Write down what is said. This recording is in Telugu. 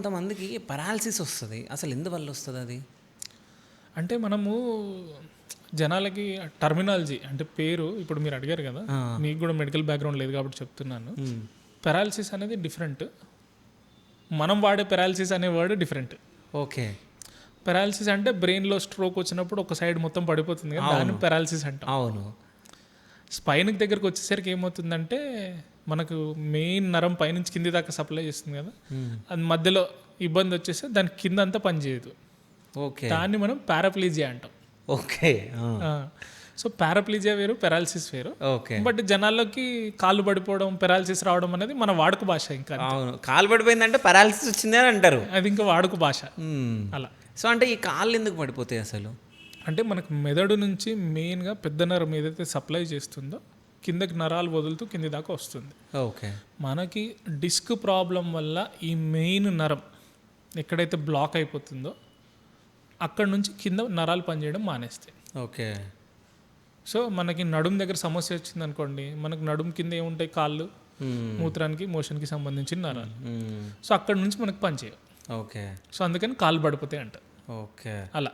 కొంతమందికి పారాలిసిస్ వస్తుంది. అసలు ఎందువల్ల వస్తుంది అది? అంటే మనము జనాలకి టర్మినాలజీ అంటే పేరు ఇప్పుడు మీరు అడిగారు కదా, మీకు కూడా మెడికల్ బ్యాక్గ్రౌండ్ లేదు కాబట్టి చెప్తున్నాను. పెరాలసిస్ అనేది డిఫరెంట్, మనం వాడే పెరాలసిస్ అనే వర్డ్ డిఫరెంట్. ఓకే. పెరాలసిస్ అంటే బ్రెయిన్లో స్ట్రోక్ వచ్చినప్పుడు ఒక సైడ్ మొత్తం పడిపోతుంది కదా, దాన్ని పెరాలసిస్ అంటాం. అవును. స్పైన్కి దగ్గరకు వచ్చేసరికి ఏమవుతుందంటే మనకు మెయిన్ నరం పైనుంచి కింది దాకా సప్లై చేస్తుంది కదా, అది మధ్యలో ఇబ్బంది వచ్చేస్తే దాని కింద అంతా పనిచేయదు. ఓకే. దాన్ని మనం పారాప్లీజియా అంటాం. ఓకే. సో పారాప్లీజియా వేరు, పెరాలసిస్ వేరు. ఓకే. బట్ జనాల్లోకి కాళ్ళు పడిపోవడం, పెరాలసిస్ రావడం అనేది మన వాడుక భాష. ఇంకా అవును, కాలు పడిపోయిందంటే పారాలిసిస్ వచ్చింది అని అంటారు. అది ఇంకా వాడుక భాష అలా. సో అంటే ఈ కాళ్ళు ఎందుకు పడిపోతాయి అసలు? అంటే మనకు మెదడు నుంచి మెయిన్గా పెద్ద నరం ఏదైతే సప్లై చేస్తుందో కిందకి నరాలు వదులుతూ కింది దాకా వస్తుంది. ఓకే. మనకి డిస్క్ ప్రాబ్లం వల్ల ఈ మెయిన్ నరం ఎక్కడైతే బ్లాక్ అయిపోతుందో అక్కడ నుంచి కింద నరాలు పనిచేయడం మానేస్తాయి. ఓకే. సో మనకి నడుము దగ్గర సమస్య వచ్చింది అనుకోండి, మనకు నడుము కింద ఏముంటాయి, కాళ్ళు, మూత్రానికి, మోషన్కి సంబంధించిన నరాలు. సో అక్కడ నుంచి మనకు పనిచేయవు. ఓకే. సో అందుకని కాళ్ళు పడిపోతాయి అంట. ఓకే. అలా